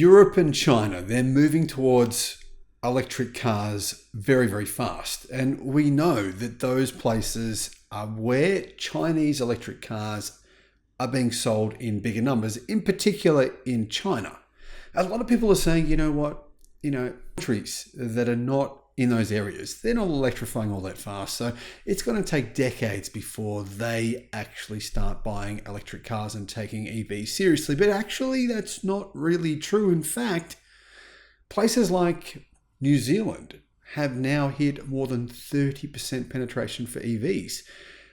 Europe and China, they're moving towards electric cars very, very fast. And we know that those places are where Chinese electric cars are being sold in bigger numbers, in particular in China. A lot of people are saying, you know what, countries that are not in those areas, they're not electrifying all that fast. So it's going to take decades before they actually start buying electric cars and taking EVs seriously. But actually, that's not really true. In fact, places like New Zealand have now hit more than 30% penetration for EVs.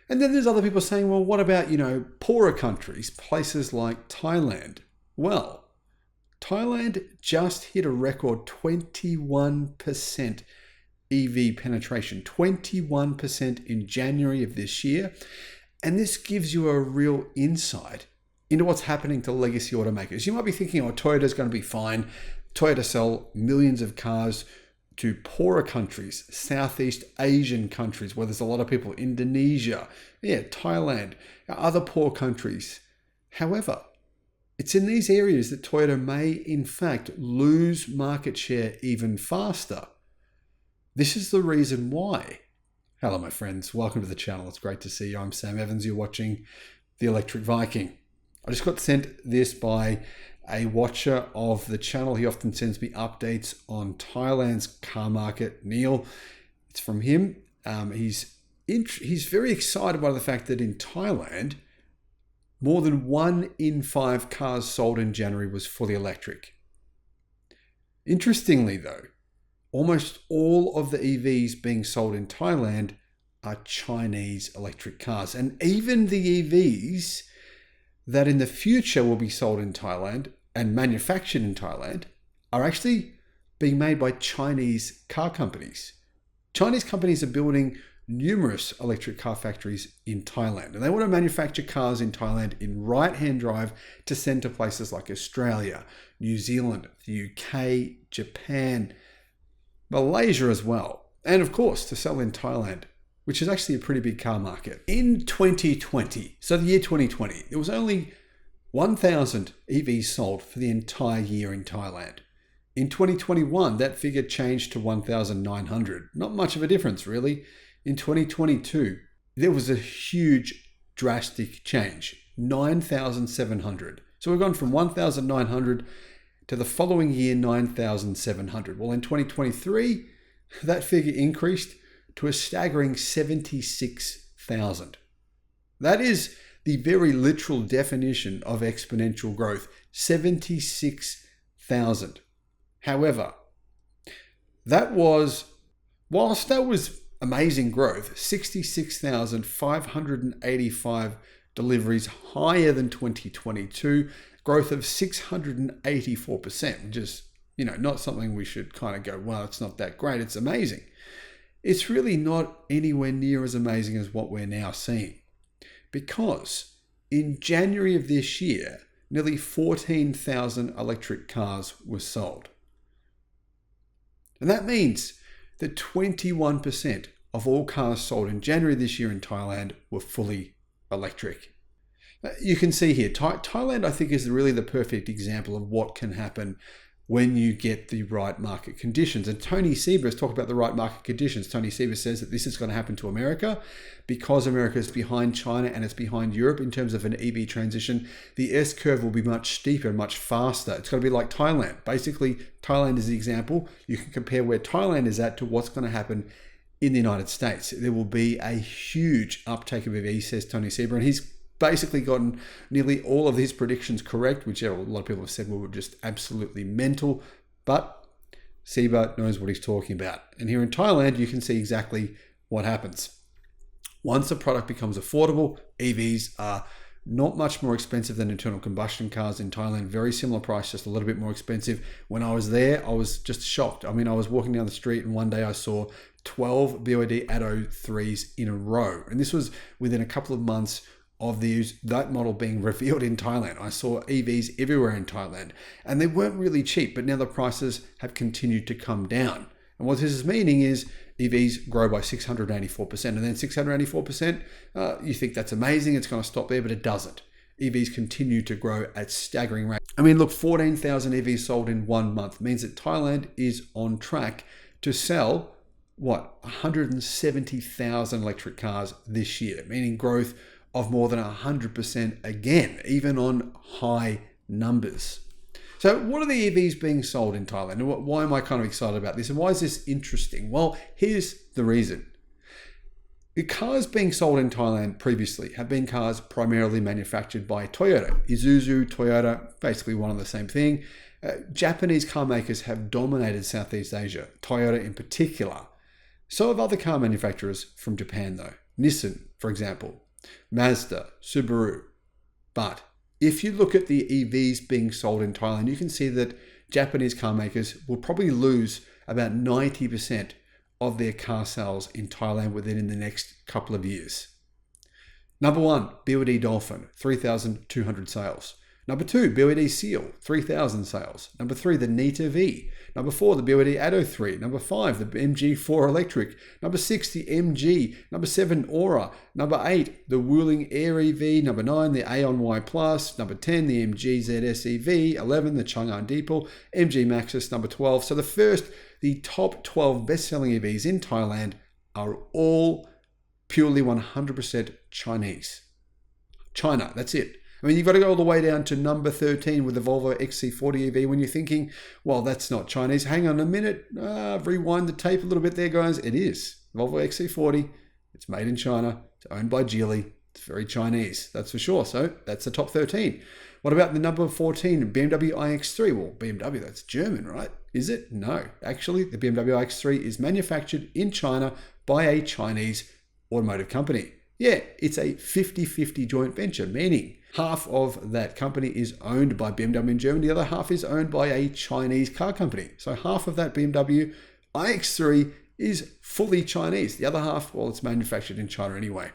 And then there's other people saying, well, what about, poorer countries, places like Thailand? Well, Thailand just hit a record 21% EV penetration, 21% in January of this year. And this gives you a real insight into what's happening to legacy automakers. You might be thinking, oh, Toyota's going to be fine. Toyota sell millions of cars to poorer countries, Southeast Asian countries, where there's a lot of people, Indonesia, Thailand, other poor countries. However, it's in these areas that Toyota may, in fact, lose market share even faster. This is the reason why. Hello, my friends. Welcome to the channel. It's great to see you. I'm Sam Evans. You're watching the Electric Viking. I just got sent this by a watcher of the channel. He often sends me updates on Thailand's car market. Neil, it's from him. He's very excited by the fact that in Thailand, more than 1 in 5 cars sold in January was fully electric. Interestingly, though, almost all of the EVs being sold in Thailand are Chinese electric cars. And even the EVs that in the future will be sold in Thailand and manufactured in Thailand are actually being made by Chinese car companies. Chinese companies are building numerous electric car factories in Thailand, and they want to manufacture cars in Thailand in right-hand drive to send to places like Australia, New Zealand, the UK, Japan, Malaysia as well, and of course to sell in Thailand, which is actually a pretty big car market. In 2020, so the year 2020, there was only 1,000 EVs sold for the entire year in Thailand. In 2021, that figure changed to 1,900. Not much of a difference, really. In 2022, there was a huge, drastic change, 9,700. So we've gone from 1,900 to the following year, 9,700. Well, in 2023, that figure increased to a staggering 76,000. That is the very literal definition of exponential growth, 76,000. However, whilst that was amazing growth, 66,585 deliveries, higher than 2022, growth of 684%, which is, not something we should kind of go, well, it's not that great, it's amazing. It's really not anywhere near as amazing as what we're now seeing. Because in January of this year, nearly 14,000 electric cars were sold. And that means that 21% of all cars sold in January this year in Thailand were fully electric. You can see here, Thailand, I think, is really the perfect example of what can happen when you get the right market conditions. And Tony Seba has talked about the right market conditions. Tony Seba says that this is going to happen to America because America is behind China and it's behind Europe in terms of an EV transition. The S-curve will be much steeper and much faster. It's going to be like Thailand. Basically, Thailand is the example. You can compare where Thailand is at to what's going to happen in the United States. There will be a huge uptake of EVs, says Tony Seba, and he's basically gotten nearly all of his predictions correct, which a lot of people have said were just absolutely mental. But Seba knows what he's talking about. And here in Thailand, you can see exactly what happens. Once a product becomes affordable, EVs are not much more expensive than internal combustion cars in Thailand. Very similar price, just a little bit more expensive. When I was there, I was just shocked. I mean, I was walking down the street and one day I saw 12 BYD Atto 3s in a row. And this was within a couple of months of that model being revealed in Thailand. I saw EVs everywhere in Thailand, and they weren't really cheap, but now the prices have continued to come down. And what this is meaning is EVs grow by 684%, and then 684%, you think that's amazing, it's going to stop there, but it doesn't. EVs continue to grow at staggering rates. I mean, look, 14,000 EVs sold in 1 month means that Thailand is on track to sell, 170,000 electric cars this year, meaning growth of more than 100% again, even on high numbers. So what are the EVs being sold in Thailand? And why am I kind of excited about this? And why is this interesting? Well, here's the reason. The cars being sold in Thailand previously have been cars primarily manufactured by Toyota. Isuzu, Toyota, basically one and the same thing. Japanese car makers have dominated Southeast Asia, Toyota in particular. So have other car manufacturers from Japan though. Nissan, for example, Mazda, Subaru. But if you look at the EVs being sold in Thailand, you can see that Japanese car makers will probably lose about 90% of their car sales in Thailand within the next couple of years. Number 1, BYD Dolphin, 3,200 sales. Number 2, BYD Seal, 3,000 sales. Number 3, the Nita V. Number 4, the BYD Atto 3. Number 5, the MG4 Electric. Number 6, the MG. Number 7, Aura. Number 8, the Wuling Air EV. Number 9, the Aeon Y Plus. Number 10, the MG ZS EV. 11, the Chang'an Deepal. MG Maxus. Number 12. So the top 12 best-selling EVs in Thailand are all purely 100% Chinese. China, that's it. I mean, you've got to go all the way down to number 13 with the Volvo XC40 EV when you're thinking, well, that's not Chinese. Hang on a minute. Rewind the tape a little bit there, guys. It is. Volvo XC40. It's made in China. It's owned by Geely. It's very Chinese. That's for sure. So that's the top 13. What about the number 14, BMW iX3? Well, BMW, that's German, right? Is it? No. Actually, the BMW iX3 is manufactured in China by a Chinese automotive company. Yeah, it's a 50-50 joint venture, meaning half of that company is owned by BMW in Germany, the other half is owned by a Chinese car company. So half of that BMW iX3 is fully Chinese. The other half, well, it's manufactured in China anyway.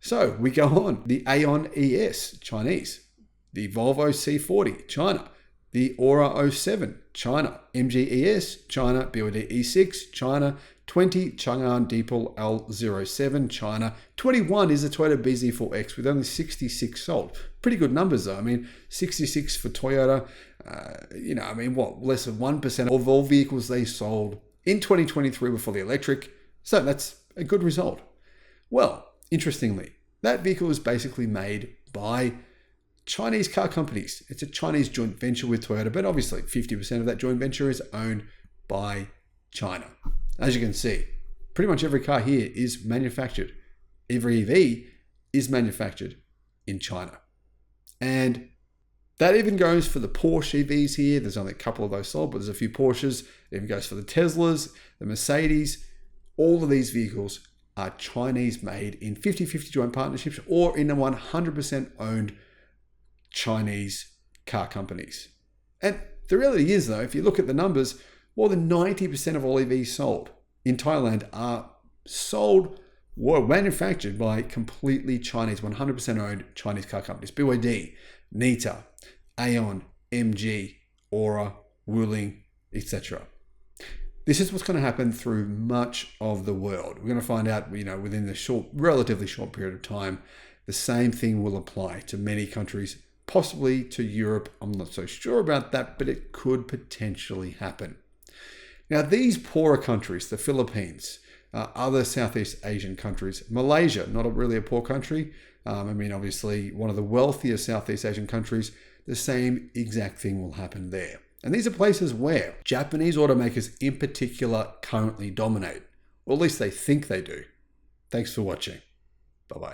So we go on. The Aeon ES, Chinese. The Volvo C40, China. The Aura 07, China. MG ES, China. BYD E6, China. 20, Chang'an Deepal L07, China. 21 is the Toyota BZ4X with only 66 sold. Pretty good numbers though. I mean, 66 for Toyota, less than 1% of all vehicles they sold in 2023 were fully electric. So that's a good result. Well, interestingly, that vehicle is basically made by Chinese car companies. It's a Chinese joint venture with Toyota, but obviously 50% of that joint venture is owned by China. As you can see, pretty much every car here is manufactured. Every EV is manufactured in China. And that even goes for the Porsche EVs here. There's only a couple of those sold, but there's a few Porsches. It even goes for the Teslas, the Mercedes. All of these vehicles are Chinese made in 50-50 joint partnerships or in 100% owned Chinese car companies. And the reality is though, if you look at the numbers, more than 90% of all EVs sold in Thailand were manufactured by completely Chinese, 100% owned Chinese car companies. BYD, Nita, Aeon, MG, Aura, Wuling, etc. This is what's going to happen through much of the world. We're going to find out, within the relatively short period of time, the same thing will apply to many countries, possibly to Europe. I'm not so sure about that, but it could potentially happen. Now, these poorer countries, the Philippines, other Southeast Asian countries, Malaysia, not really a poor country. Obviously, one of the wealthiest Southeast Asian countries, the same exact thing will happen there. And these are places where Japanese automakers in particular currently dominate, or at least they think they do. Thanks for watching. Bye-bye.